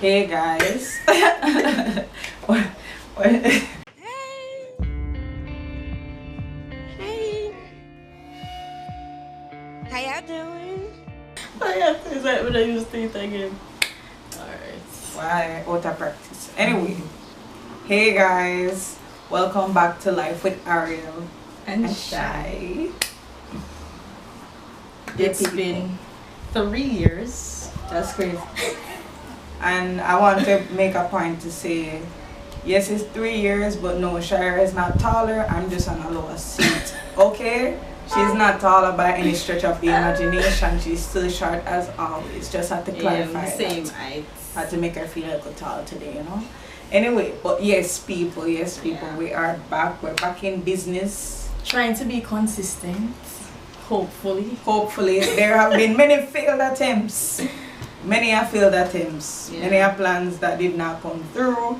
Hey guys. What? Hey. Hey. How y'all doing? I have to say when I use it again. Alright. Why out of practice? Anyway, hey guys, welcome back to Life with Ariel And and Shy. Shy. It's been 3 years. That's crazy. And I want to make a point to say, yes, it's 3 years, but no, Shira is not taller. I'm just on a lower seat. Okay? She's not taller by any stretch of the imagination. She's still short as always. Just had to clarify Same that. height. Had to make her feel a little tall today, you know. Anyway, but yes, people, Yeah. we are back. We're back in business. Trying to be consistent. Hopefully. Hopefully, there have been many failed attempts. Many are failed attempts. Yeah. Many are plans that did not come through.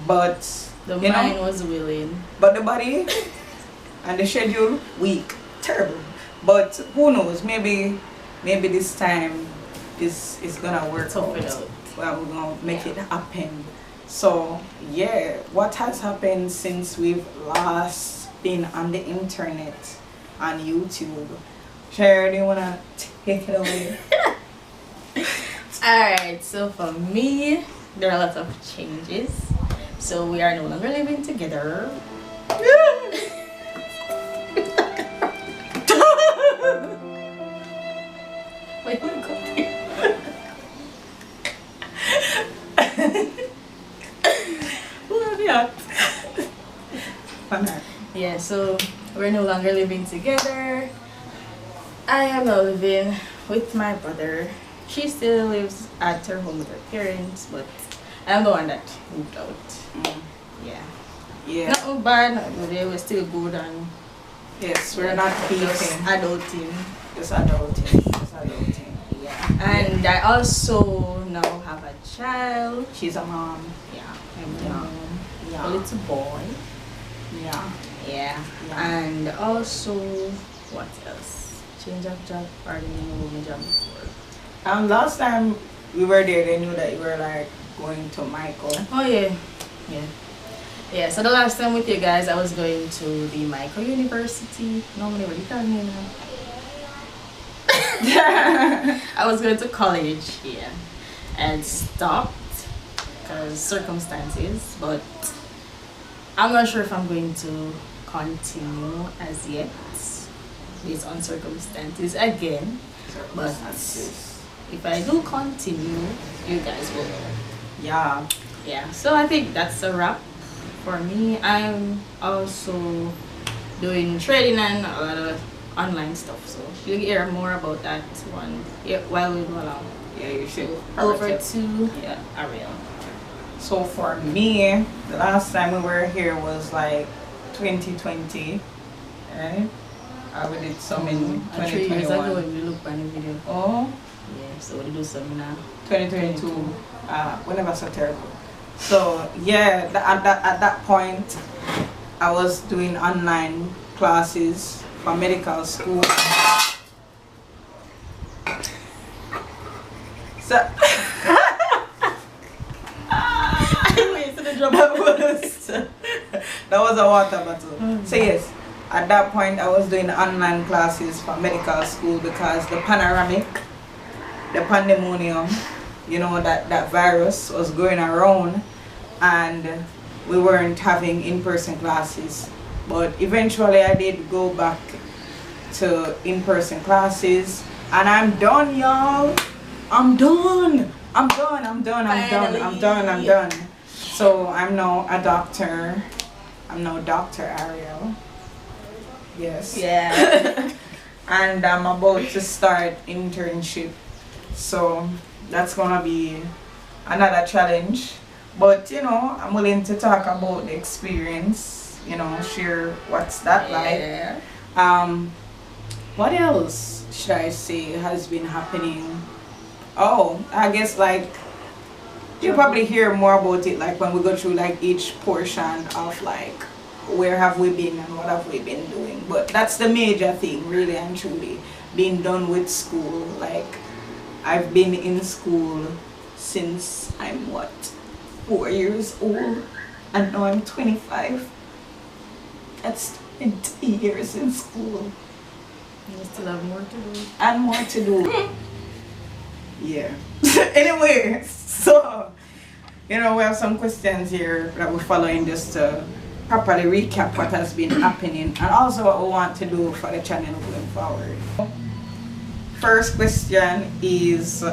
But The you mind know, was willing. but the body and the schedule weak, terrible. But who knows? Maybe this time is gonna work Tough it out. out. Well, we're gonna make it happen. So yeah, what has happened since we've last been on the internet, on YouTube? Sherry, do you wanna take it away? Alright, so for me, there are a lot of changes. So we are no longer living together. Wait, what Yeah, so we're no longer living together. I am now living with my brother. She still lives at her home with her parents, but I'm the one that moved out. Yeah. Yeah. Not bad, not good. We're still good and Yes, we're not just peaking. adulting. Just adulting. Just adulting. Yeah. And I also now have a child. She's a mom. Yeah. I'm a Yeah. mom. A Yeah. little boy. Yeah. Yeah. Yeah. And also, what else? Change of job, pardon me, moving job before. Last time we were there, they knew that you were like going to Michael. Oh yeah. Yeah. Yeah, so the last time with you guys, I was going to the Michael University. Normally, what do you call me now? I was going to college, yeah, and stopped because circumstances, but I'm not sure if I'm going to continue as yet based on circumstances again. But if I do continue, you guys will know. Yeah. Yeah, so I think that's a wrap for me. I'm also doing trading and a lot of online stuff, so you'll hear more about that one while we go along. Yeah, you should. Over to Ariel. So for me, the last time we were here was like 2020, right? We did some in 3 years ago 2021. when we look at the video. Oh, Yeah, so we do some now. 2022. We never so terrible. So yeah, at that point, I was doing online classes for medical school. So that was a water bottle. So yes, at that point I was doing online classes for medical school because the panoramic, the pandemonium, you know, that virus was going around and we weren't having in-person classes. But eventually I did go back to in-person classes and I'm done, y'all. I'm done. So I'm now a doctor. I'm now Dr. Ariel. Yes. Yeah. And I'm about to start internship. So that's gonna be another challenge. But you know, I'm willing to talk about the experience, you know, share what's that Yeah. like. What else should I say has been happening? Oh, I guess like you'll probably hear more about it like when we go through like each portion of like where have we been and what have we been doing. But that's the major thing, really and truly, being done with school. Like I've been in school since I'm what, 4 years old, and now I'm 25. That's 20 years in school. You still have more to do. And more to do. Yeah. Anyway, so, we have some questions here that we're following just to properly recap what has been happening and also what we want to do for the channel going forward. First question is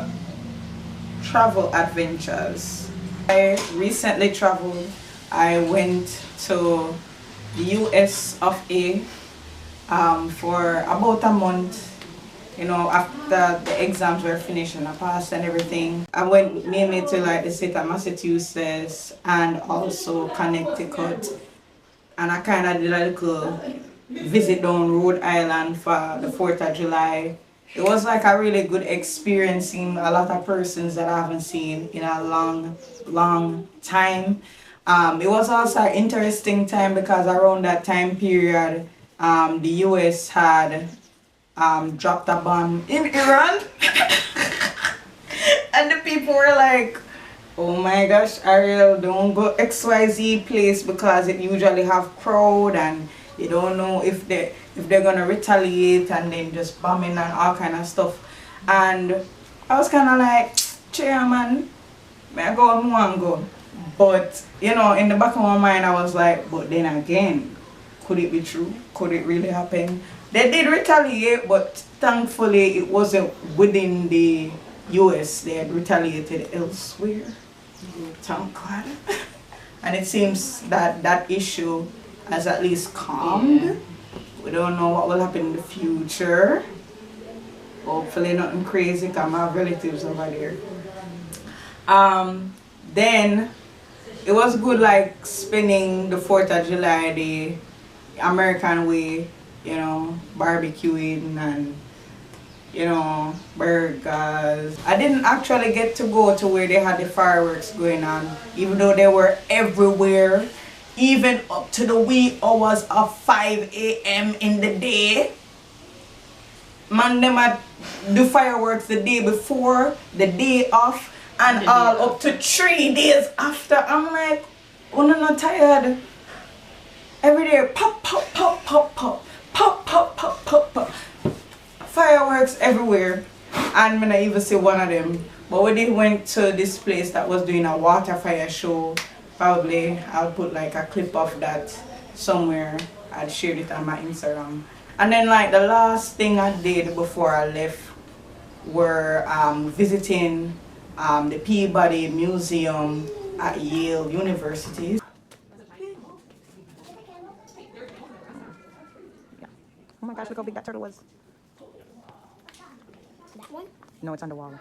travel adventures. I recently traveled. I went to the US of A for about a month. After the exams were finished and I passed and everything. I went mainly to like the state of Massachusetts and also Connecticut. And I kind of did a little visit down Rhode Island for the 4th of July. It was like a really good experience, seeing a lot of persons that I haven't seen in a long time. It was also an interesting time because around that time period, the US had dropped a bomb in Iran. And the people were like, oh my gosh, Ariel, don't go XYZ place because it usually have crowd and you don't know if they're gonna retaliate, and then just bombing and all kind of stuff. And I was kind of like, chairman, may I go and want go? But in the back of my mind I was like, but then again, could it be true? Could it really happen? They did retaliate, but thankfully it wasn't within the US. They had retaliated elsewhere. Thank God. And it seems that that issue has at least calmed. Yeah. We don't know what will happen in the future. Hopefully nothing crazy because I have relatives over there. Then it was good like spending the 4th of July the American way, barbecuing and burgers. I didn't actually get to go to where they had the fireworks going on, even though they were everywhere, even up to the wee hours of 5 a.m. in the day. Man, them had the fireworks the day before, the day off, and all up to 3 days after. I'm like, I'm not tired. Every day, pop, pop, pop, pop, pop, pop, pop, pop, pop, pop. Fireworks everywhere, and when I even see one of them. But when they went to this place that was doing a water fire show, probably I'll put like a clip of that somewhere. I'll share it on my Instagram. And then like the last thing I did before I left were visiting the Peabody Museum at Yale University. Oh my gosh, look how big that turtle was. That one? No, it's on the wall.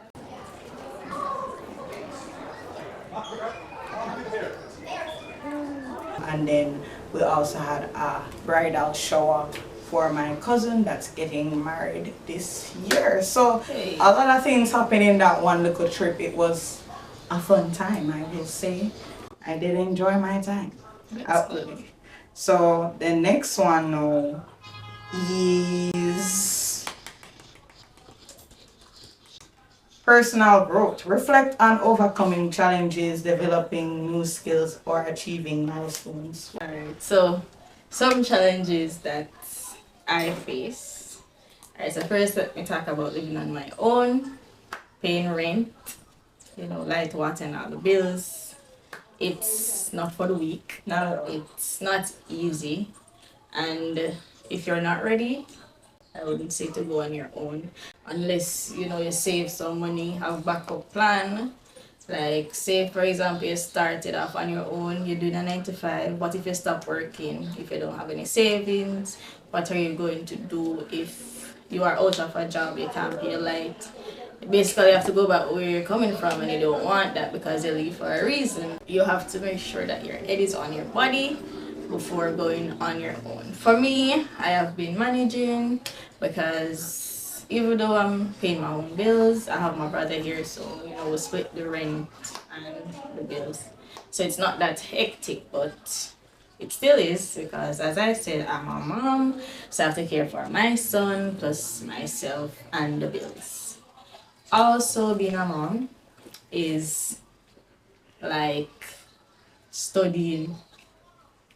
And then we also had a bridal shower for my cousin that's getting married this year. So a lot of things happened in that one little trip. It was a fun time, I will say. I did enjoy my time. Absolutely. So the next one now is personal growth. Reflect on overcoming challenges, developing new skills, or achieving milestones. Alright, so some challenges that I face. Alright, so first let me talk about living on my own, paying rent, light, water, and all the bills. It's not for the weak. No. It's not easy. And if you're not ready, I wouldn't say to go on your own. Unless, you save some money, have backup plan. Like, say, for example, you started off on your own, you're doing a 9 to 5, but if you stop working, if you don't have any savings, what are you going to do if you are out of a job, you can't pay light? Basically, you have to go back where you're coming from, and you don't want that because you leave for a reason. You have to make sure that your head is on your body before going on your own. For me, I have been managing because even though I'm paying my own bills, I have my brother here, so we split the rent and the bills. So it's not that hectic, but it still is because, as I said, I'm a mom, so I have to care for my son plus myself and the bills. Also, being a mom, is like studying,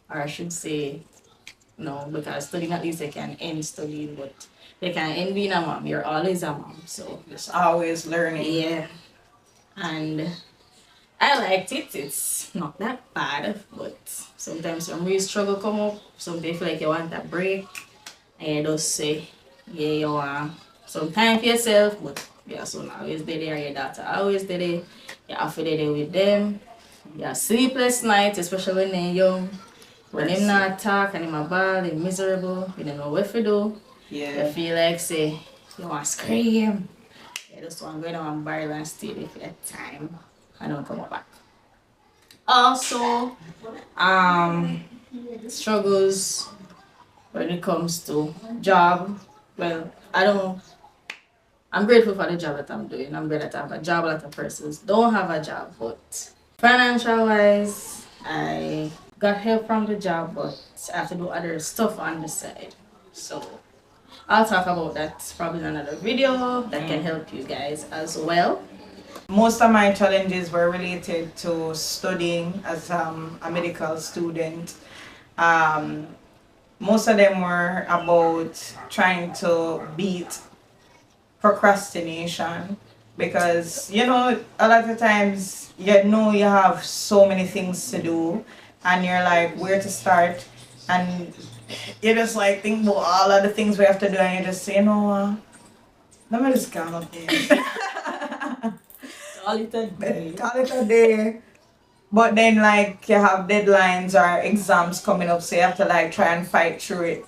or I should say, no, because studying at least they can end studying, but they can end being a mom. You're always a mom, so Just always learning. yeah. And I liked it. It's not that bad, but sometimes some real struggle come up. Sometimes you feel like you want a break, and you just say, yeah, you want some time for yourself, but your son always did it, or your daughter always did it. You have to do it with them. You have sleepless nights, especially when they're young. When them not talk and them a ball, they're miserable. You don't know what to do. Yeah. You feel like say you want to scream. You just want to go down and barrel and stay there for that time and don't come back. Also, struggles when it comes to job. Well, I'm grateful for the job that I'm doing. I'm glad that I have a job. A lot of persons don't have a job, but financial wise, I got help from the job, but I have to do other stuff on the side. So I'll talk about that probably in another video that can help you guys as well. Most of my challenges were related to studying as a medical student. Most of them were about trying to beat procrastination, because you know a lot of times you know you have so many things to do and you're like where to start, and you just like think about all of the things we have to do and you just say, you know what, let me just count up there. Call it a day. Call it a day. But then like you have deadlines or exams coming up, so you have to like try and fight through it.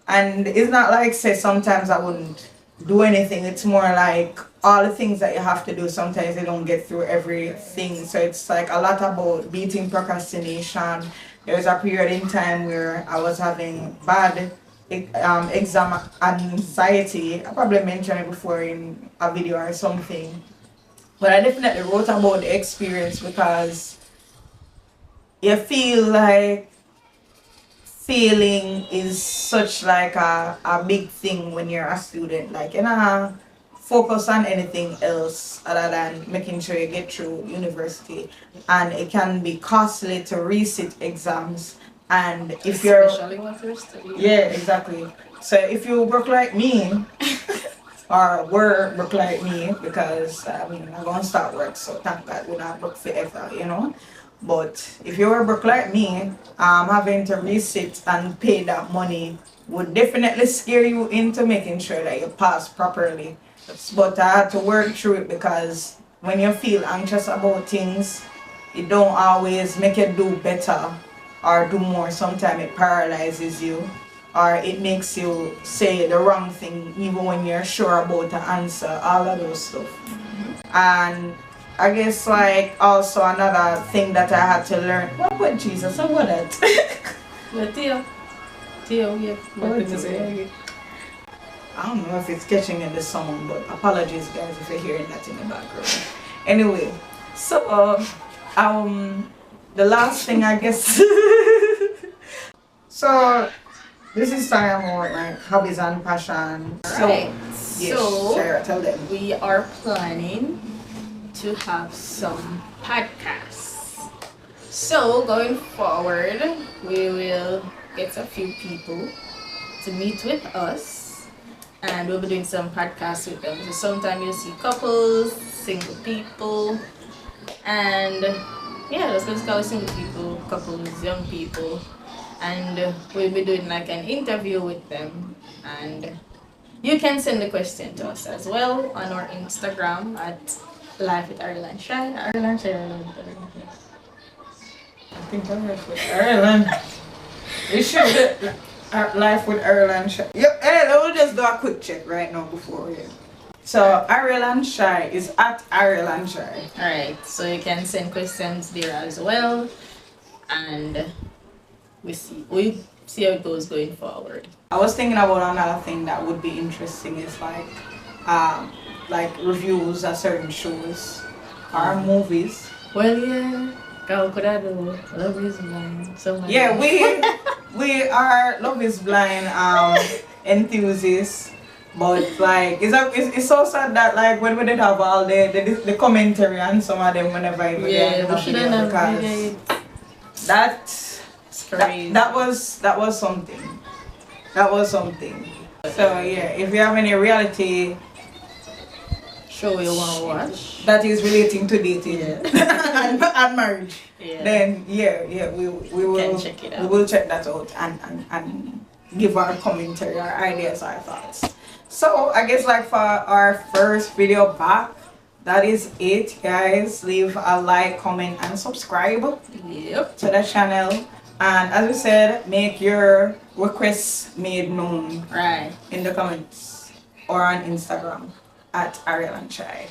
And it's not like say sometimes I wouldn't do anything. It's more like all the things that you have to do, sometimes you don't get through everything. So it's like a lot about beating procrastination. There was a period in time where I was having bad exam anxiety. I probably mentioned it before in a video or something. But I definitely wrote about the experience because you feel like failing is such like a big thing when you're a student. Like, you know, focus on anything else other than making sure you get through university. And it can be costly to resit exams. And if you're... Especially when you're studying. Yeah, exactly. So if you work like me, or were work like me, because I mean, I'm going to start work, so thank God we're not work forever, you know. But if you were broke like me, having to resit and pay that money would definitely scare you into making sure that you pass properly. But I had to work through it, because when you feel anxious about things, it don't always make you do better or do more. Sometimes it paralyzes you, or it makes you say the wrong thing even when you're sure about the answer, all of those stuff. And I guess like also another thing that I had to learn. What about Jesus? What was that? But Theo, yeah. What is it? I don't know if it's catching in the song, but apologies guys if you're hearing that in the background. Anyway, so the last thing I guess so this is time about like hobbies and passion. Right. Yes, So Shara, tell them. we are planning to have some podcasts. So going forward, we will get a few people to meet with us, and we'll be doing some podcasts with them. So sometimes you'll see couples, single people, and yeah, let's just call it single people, couples, young people, and we'll be doing like an interview with them. And you can send the question to us as well on our Instagram at Life with Ireland Shy. Ireland Shy. I think I'm Life with Ireland. You should be Life with Ireland Shy. Yep, hey, let me just do a quick check right now before we. So Ireland Shy is at Ireland Shy. Alright, so you can send questions there as well, and we see how it goes going forward. I was thinking about another thing that would be interesting is like reviews of certain shows or movies. Well, yeah, how could I do Love is Blind? Yeah, we are Love is Blind enthusiasts, But like it's so sad that like when we did have all the commentary on some of them whenever I Yeah, we shouldn't have videoed. It's crazy. That was something. That was something. So yeah, if you have any reality show you want to watch that is relating to dating and marriage, then we will check it out. We will check that out and give our commentary, our ideas, our thoughts. So I guess like for our first video back, that is it, guys. Leave a like, comment, and subscribe to the channel. And as we said, make your requests made known in the comments or on Instagram at Ariel and Chai.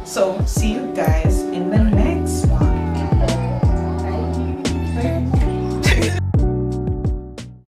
So see you guys in the next